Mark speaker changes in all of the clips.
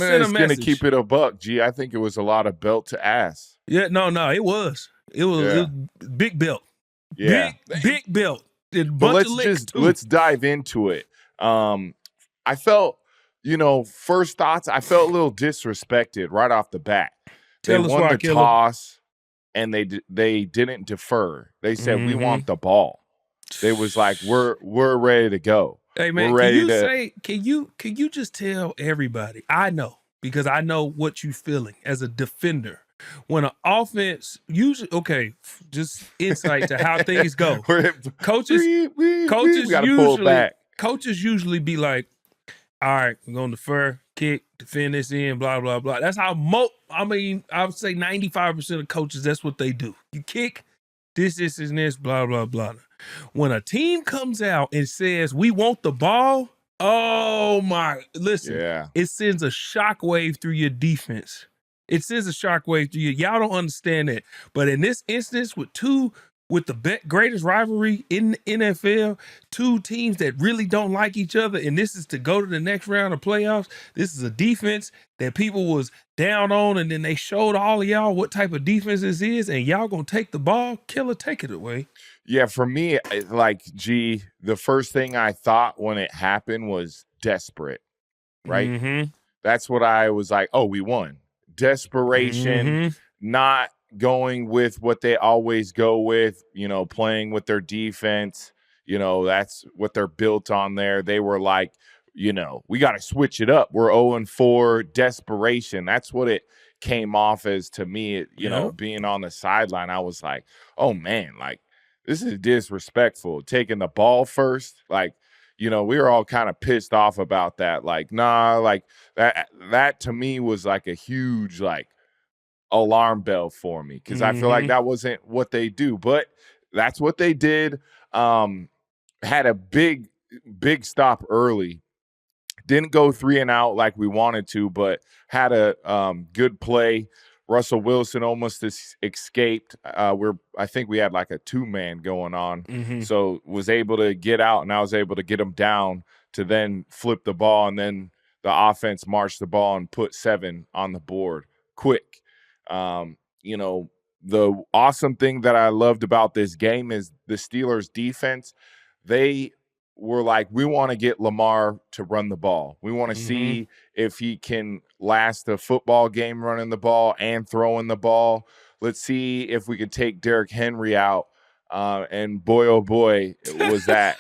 Speaker 1: Man,
Speaker 2: Send a
Speaker 1: it's gonna
Speaker 2: message.
Speaker 1: keep it a buck, G. I think it was a lot of belt to ass.
Speaker 2: Yeah, no, it was. It was big belt.
Speaker 1: Yeah.
Speaker 2: Big belt. A
Speaker 1: But
Speaker 2: bunch of licks, too.
Speaker 1: let's dive into it. I felt, first thoughts, I felt a little disrespected right off the bat. They
Speaker 2: Tell us
Speaker 1: won
Speaker 2: why,
Speaker 1: the
Speaker 2: Killer.
Speaker 1: toss and they didn't defer. They said, "We want the ball." They was like, "We're ready to go."
Speaker 2: Hey, man,
Speaker 1: We're ready
Speaker 2: can you just tell everybody? I know, because I know what you feeling as a defender. When an offense usually, just insight to how things go. Coaches
Speaker 1: we gotta pull it back.
Speaker 2: Coaches usually be like, all right, we're gonna defer, kick, defend this in, blah, blah, blah. That's how I would say 95% of coaches, that's what they do. You kick, this, and this, blah, blah, blah. When a team comes out and says, we want the ball, it sends a shockwave through your defense. It sends a shockwave through you. Y'all don't understand that. But in this instance, with the greatest rivalry in the NFL, two teams that really don't like each other, and this is to go to the next round of playoffs. This is a defense that people was down on, and then they showed all of y'all what type of defense this is, and y'all gonna take the ball. Killer, take it away.
Speaker 1: Yeah, for me, the first thing I thought when it happened was desperate, right?
Speaker 2: Mm-hmm.
Speaker 1: That's what I was like, oh, we won. Desperation, not going with what they always go with, playing with their defense. That's what they're built on there. They were like, we got to switch it up. We're 0-4, desperation. That's what it came off as to me, being on the sideline. I was like, oh, man, this is disrespectful. Taking the ball first, we were all kind of pissed off about that. That to me was like a huge, alarm bell for me, because I feel like that wasn't what they do, but that's what they did. Had a big stop early. Didn't go 3 and out like we wanted to, but had a good play. Russell Wilson almost escaped. I think we had like a 2-man going on, so was able to get out, and I was able to get him down to then flip the ball, and then the offense marched the ball and put 7 on the board quick. The awesome thing that I loved about this game is the Steelers defense. They were like, we want to get Lamar to run the ball. We want to see if he can last a football game running the ball and throwing the ball. Let's see if we could take Derrick Henry out. And boy, oh boy, was that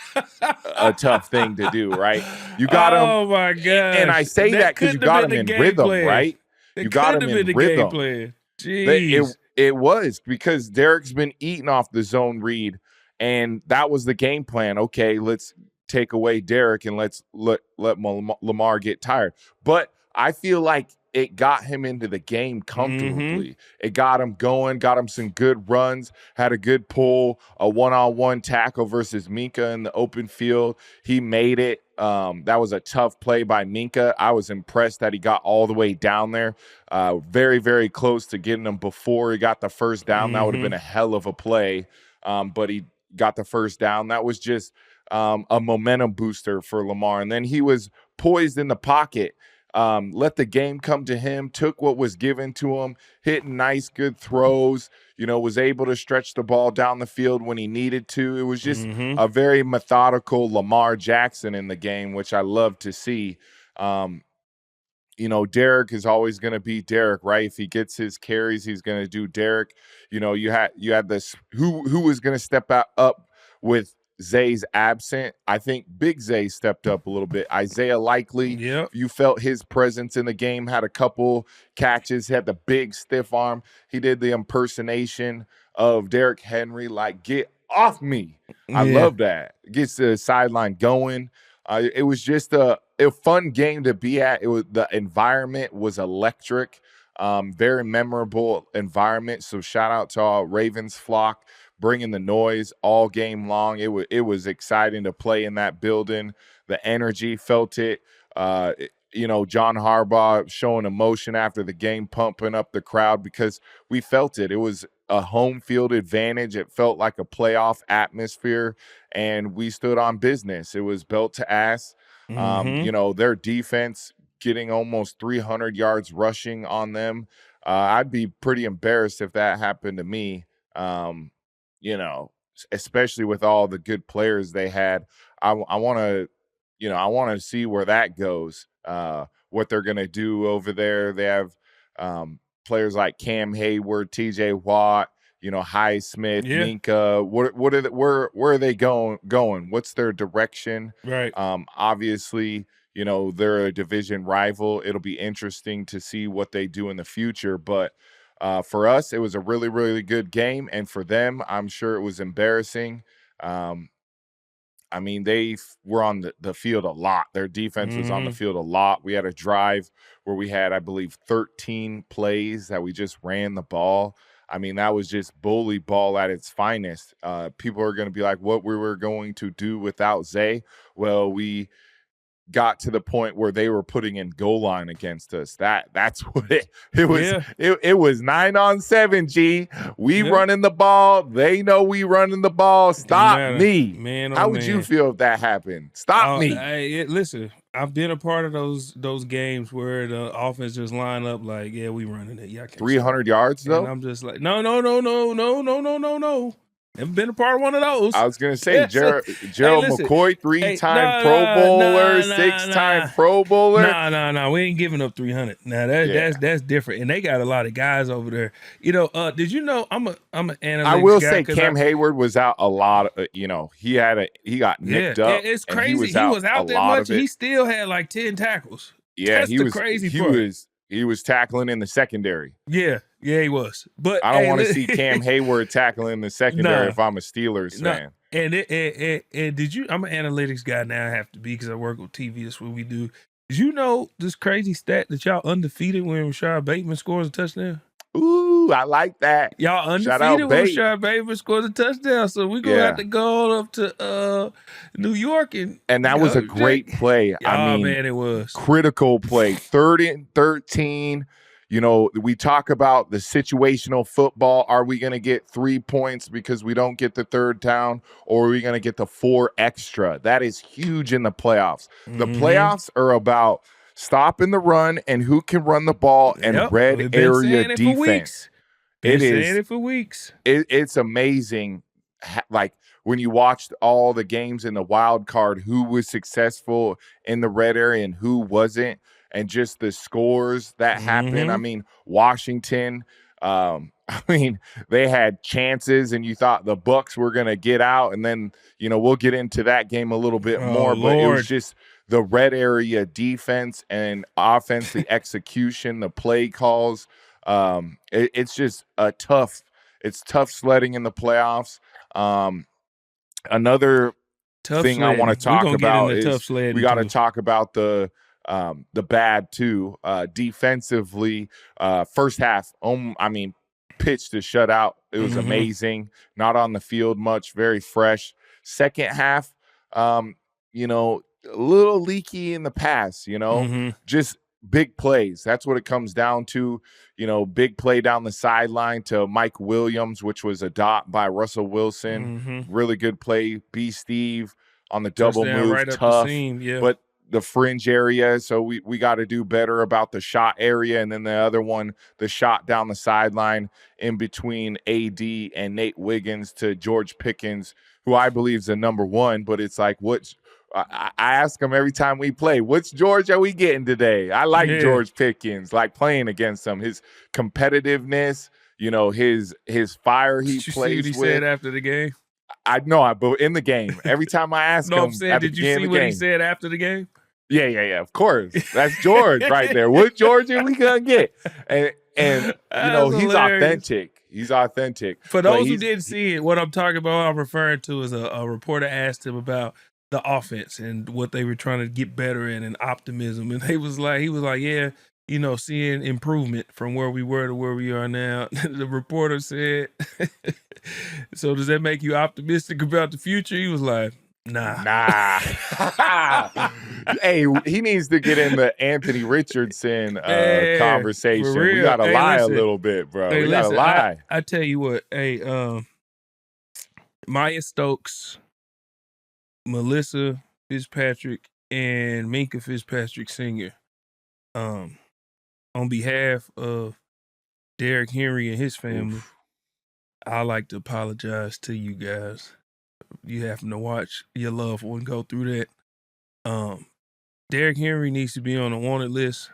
Speaker 1: a tough thing to do, right? You got him.
Speaker 2: Oh, my God.
Speaker 1: And I say that because you got him in rhythm, right? You got him in rhythm.
Speaker 2: Jeez.
Speaker 1: It was, because Derrick's been eating off the zone read, and that was the game plan. Okay, let's take away Derrick and let's let Lamar get tired. But I feel like it got him into the game comfortably. It got him going, got him some good runs, had a good pull, a one-on-one tackle versus Minka in the open field. He made it. That was a tough play by Minka. I was impressed that he got all the way down there. Very, very close to getting him before he got the first down. That would have been a hell of a play. But he got the first down. That was just a momentum booster for Lamar. And then he was poised in the pocket. Let the game come to him, took what was given to him, hit nice, good throws, was able to stretch the ball down the field when he needed to. It was just a very methodical Lamar Jackson in the game, which I love to see. Derrick is always going to be Derrick, right? If he gets his carries, he's going to do Derrick. You had this, who was going to step up with Zay's absent. I think Big Zay stepped up a little bit. Isaiah Likely, you felt his presence in the game, had a couple catches, had the big stiff arm. He did the impersonation of Derrick Henry, like, get off me. I love that. Gets the sideline going. It was just a fun game to be at. The environment was electric. Very memorable environment. So shout out to all Ravens flock, bringing the noise all game long. It was exciting to play in that building. The energy, felt it. John Harbaugh showing emotion after the game, pumping up the crowd, because we felt it. It was a home field advantage. It felt like a playoff atmosphere, and we stood on business. It was belt to ass. Their defense getting almost 300 yards rushing on them. I'd be pretty embarrassed if that happened to me. Um, especially with all the good players they had. I want to, I want to see where that goes. What they're going to do over there. They have players like Cam Hayward, T.J. Watt, Highsmith,
Speaker 2: Yeah.
Speaker 1: Minka. Where are they going? What's their direction?
Speaker 2: Right.
Speaker 1: Obviously, they're a division rival. It'll be interesting to see what they do in the future. But for us, it was a really, really good game. And for them, I'm sure it was embarrassing. They were on the field a lot. Their defense was on the field a lot. We had a drive where we had, I believe, 13 plays that we just ran the ball. That was just bully ball at its finest. People are going to be like, what we were going to do without Zay? Well, we got to the point where they were putting in goal line against us. That's what it was.
Speaker 2: Yeah.
Speaker 1: It was 9-on-7. G. We
Speaker 2: Yeah.
Speaker 1: running the ball. They know we running the ball. Stop me,
Speaker 2: man.
Speaker 1: How would you feel if that happened? Stop me.
Speaker 2: Listen, I've been a part of those games where the offense just line up like, yeah, we running it. Yeah,
Speaker 1: 300 yards though.
Speaker 2: And I'm just like, no. Never been a part of one of those.
Speaker 1: I was gonna say Gerald McCoy, 3-time Pro Bowler, 6-time Pro Bowler.
Speaker 2: No, we ain't giving up 300. Now that's different, and they got a lot of guys over there. Did you know I'm an analytics
Speaker 1: I will
Speaker 2: guy
Speaker 1: say Cam Hayward was out a lot. He got nicked up.
Speaker 2: It's crazy. He was out that much. He still had like 10 tackles.
Speaker 1: Yeah,
Speaker 2: that's the crazy part.
Speaker 1: He was tackling in the secondary.
Speaker 2: Yeah, he was. But
Speaker 1: I don't want to see Cam Hayward tackling in the secondary if I'm a Steelers fan.
Speaker 2: And did you? I'm an analytics guy now. I have to be because I work with TV. That's what we do. Did you know this crazy stat that y'all undefeated when Rashad Bateman scores a touchdown?
Speaker 1: Ooh, I like that.
Speaker 2: Y'all undefeated when Rashad Bateman scores a touchdown. So we're gonna have to go up to New York and
Speaker 1: that was a great play.
Speaker 2: Man, it was
Speaker 1: critical play. 3rd and 13. We talk about the situational football. Are we going to get 3 points because we don't get the 3rd down, or are we going to get the 4 extra? That is huge in the playoffs. The playoffs are about stopping the run and who can run the ball and red area defense.
Speaker 2: Been saying it for weeks.
Speaker 1: It's amazing. Like when you watched all the games in the wild card, who was successful in the red area and who wasn't, and just the scores that happened. Washington, they had chances and you thought the Bucks were going to get out. And then, we'll get into that game a little bit more, but it was just the red area defense and offense, the execution, the play calls. It's just it's tough sledding in the playoffs. Another thing I want to talk about is we got to talk about the bad too. Defensively, first half, pitch to shutout. It was amazing. Not on the field much, very fresh. Second half, a little leaky in the pass, just big plays. That's what it comes down to. Big play down the sideline to Mike Williams, which was a dot by Russell Wilson. Really good play. B. Steve on the double move,
Speaker 2: right
Speaker 1: tough.
Speaker 2: up the seam, yeah.
Speaker 1: But the fringe area, so we got to do better about the shot area. And then the other one, the shot down the sideline in between AD and Nate Wiggins to George Pickens, who I believe is the number 1. But it's like, I ask him every time we play, which George are we getting today? I like George Pickens, like playing against him. His competitiveness, his fire he plays with.
Speaker 2: Did you see what he said after the game?
Speaker 1: I know, but in the game, every time I ask him,
Speaker 2: I'm saying, did you see what he said after the game?
Speaker 1: Yeah. Of course, that's George right there. What George are we gonna get? And he's authentic. He's authentic.
Speaker 2: For those who didn't see it, what I'm talking about, what I'm referring to is a reporter asked him about the offense and what they were trying to get better in and optimism, and he was like, yeah. Seeing improvement from where we were to where we are now. The reporter said, so does that make you optimistic about the future? He was like, nah.
Speaker 1: Hey, he needs to get in the Anthony Richardson conversation. We got to lie a little bit, bro. We got to lie.
Speaker 2: I tell you what, Maya Stokes, Melissa Fitzpatrick, and Minka Fitzpatrick Sr. On behalf of Derrick Henry and his family,
Speaker 1: Oof.
Speaker 2: I like to apologize to you guys. You having to watch your loved one go through that. Derrick Henry needs to be on the wanted list.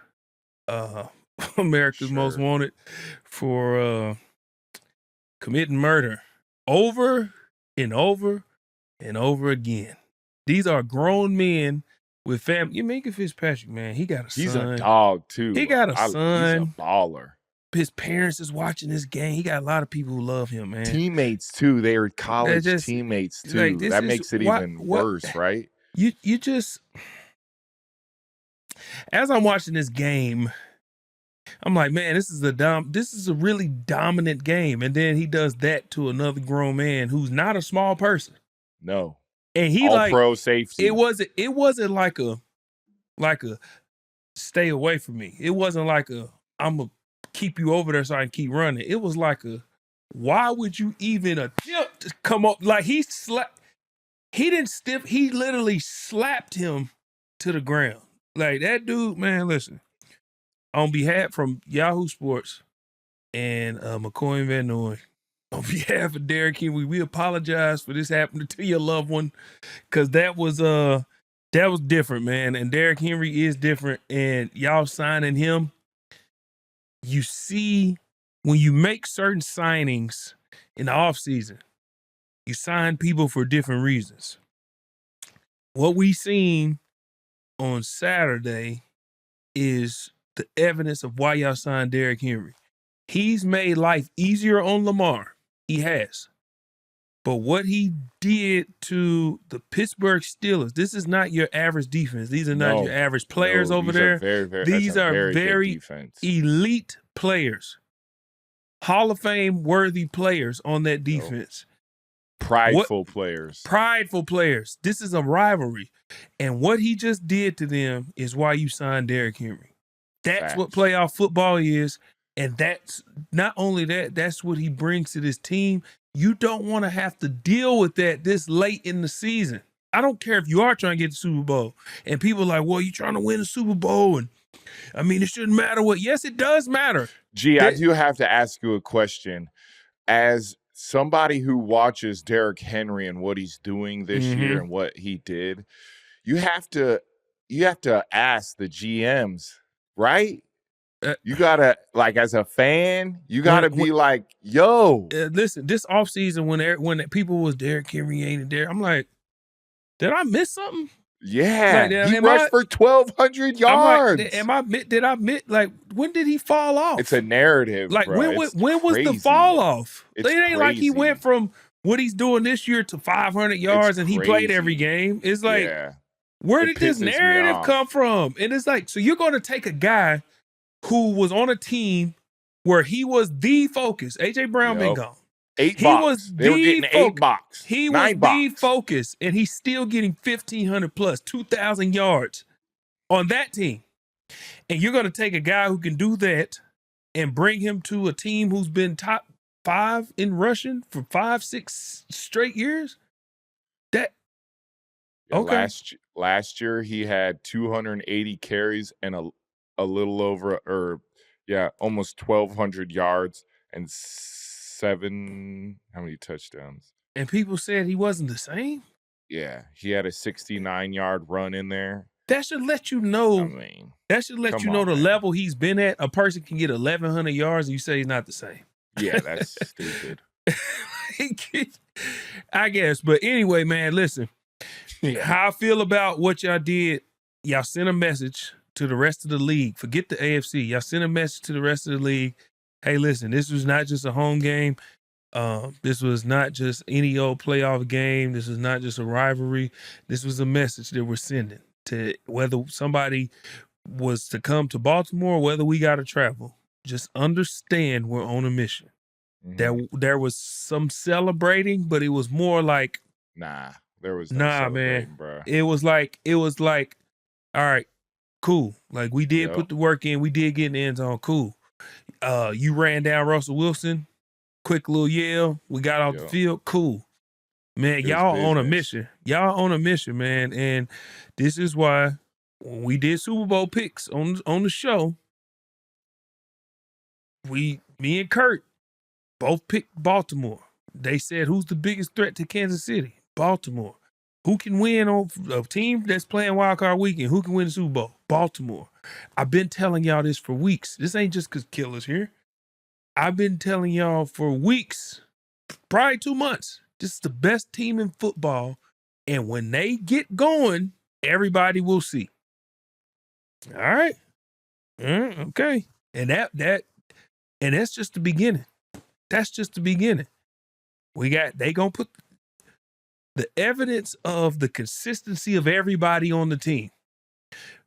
Speaker 2: America's Most
Speaker 1: Sure.
Speaker 2: Wanted for committing murder over and over and over again. These are grown men with family. You Minka Fitzpatrick, man, he got a
Speaker 1: He's a
Speaker 2: son.
Speaker 1: dog too.
Speaker 2: He got a
Speaker 1: He's a
Speaker 2: son.
Speaker 1: baller.
Speaker 2: His parents is watching this game. He got a lot of people who love him, man.
Speaker 1: Teammates too. They were college
Speaker 2: just,
Speaker 1: teammates too.
Speaker 2: like,
Speaker 1: That makes it even worse, right?
Speaker 2: You just, as I'm watching this game, I'm like, man, this is a really dominant game. And then he does that to another grown man who's not a small person.
Speaker 1: No.
Speaker 2: And he
Speaker 1: all pro safety.
Speaker 2: It wasn't like a stay away from me. It wasn't like I'm gonna keep you over there so I can keep running. It was like why would you even attempt to come up? Like he literally slapped him to the ground. Like that dude, man, listen. On behalf from Yahoo Sports and McCoy and Van Noy, on behalf of Derrick Henry, we apologize for this happening to your loved one, because that was different, man. And Derrick Henry is different, and y'all signing him. You see, when you make certain signings in the offseason, you sign people for different reasons. What we seen on Saturday is the evidence of why y'all signed Derrick Henry. He's made life easier on Lamar. He has. But what he did to the Pittsburgh Steelers, this is not your average defense. These are not your average players over there. These are very elite players. Hall of Fame worthy players on that defense.
Speaker 1: Prideful players.
Speaker 2: Prideful players. This is a rivalry. And what he just did to them is why you signed Derrick Henry. That's what playoff football is. And that's not only that, that's what he brings to this team. You don't want to have to deal with that this late in the season. I don't care if you are trying to get the Super Bowl and people are like, well, you're trying to win the Super Bowl. And I mean, it shouldn't matter what. Yes, it does matter.
Speaker 1: Gee, I do have to ask you a question. As somebody who watches Derrick Henry and what he's doing this year and what he did, you have to ask the GMs, right? You gotta, like, as a fan, you gotta be like, yo.
Speaker 2: Listen, this offseason when people was Derrick Henry ain't Derrick, I'm like, did I miss something?
Speaker 1: Yeah, like, he rushed for 1,200 yards.
Speaker 2: Did I miss, like, when did he fall off?
Speaker 1: It's a narrative,
Speaker 2: like,
Speaker 1: bro.
Speaker 2: When was the fall off?
Speaker 1: It
Speaker 2: ain't like he went from what he's doing this year to 500 yards and he played every game. It's like, where did this narrative come from? And it's like, so you're going to take a guy who was on a team where he was the focus. A.J. Brown been gone.
Speaker 1: They were getting 8 box.
Speaker 2: He was the focus, and he's still getting 1,500 plus, 2,000 yards on that team. And you're going to take a guy who can do that and bring him to a team who's been top 5 in rushing for 5-6 straight years?
Speaker 1: Last year he had 280 carries and a little over, almost 1,200 yards and how many touchdowns?
Speaker 2: And people said he wasn't the same?
Speaker 1: Yeah, he had a 69-yard run in there.
Speaker 2: That should let you know. The level he's been at. A person can get 1,100 yards and you say he's not the same.
Speaker 1: Yeah, that's stupid.
Speaker 2: I guess. But anyway, man, listen. How I feel about what y'all did, y'all sent a message to the rest of the league. Forget the AFC. Y'all sent a message to the rest of the league. Hey, listen, this was not just a home game. This was not just any old playoff game. This was not just a rivalry. This was a message that we're sending to whether somebody was to come to Baltimore, whether we got to travel. Just understand we're on a mission. There was some celebrating, but it was more like,
Speaker 1: there was no celebrating,
Speaker 2: man.
Speaker 1: Bro.
Speaker 2: It was like, all right, cool. Like, we did put the work in. We did get in the end zone. Cool. You ran down Russell Wilson. Quick little yell. We got off the field. Cool. Man, y'all on a mission. Y'all on a mission, man. And this is why when we did Super Bowl picks on the show, me and Kurt both picked Baltimore. They said, who's the biggest threat to Kansas City? Baltimore. Who can win on a team that's playing wild card weekend? Who can win the Super Bowl? Baltimore. I've been telling y'all this for weeks. This ain't just because Killer's here. I've been telling y'all for weeks, probably 2 months. This is the best team in football. And when they get going, everybody will see. All right. Okay. And that's just the beginning. That's just the beginning. They gonna put the evidence of the consistency of everybody on the team.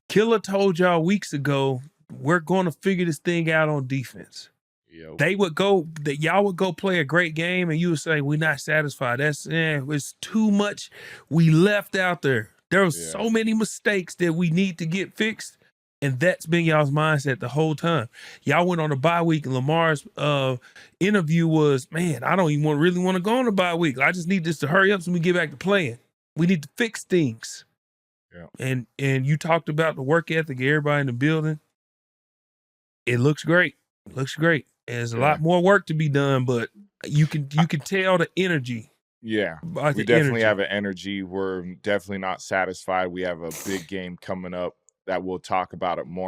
Speaker 2: Killer told y'all weeks ago, we're gonna figure this thing out on defense.
Speaker 1: Yep.
Speaker 2: Y'all would go play a great game and you would say, we're not satisfied. It's too much we left out there. There were so many mistakes that we need to get fixed. And that's been y'all's mindset the whole time. Y'all went on a bye week and Lamar's interview was, man, I don't even really want to go on a bye week. I just need this to hurry up so we get back to playing. We need to fix things. Yeah. And you talked about the work ethic of everybody in the building. It looks great. It looks great. There's a lot more work to be done, but you can tell the energy.
Speaker 1: Yeah, we definitely have an energy. We're definitely not satisfied. We have a big game coming up that we'll talk about it more.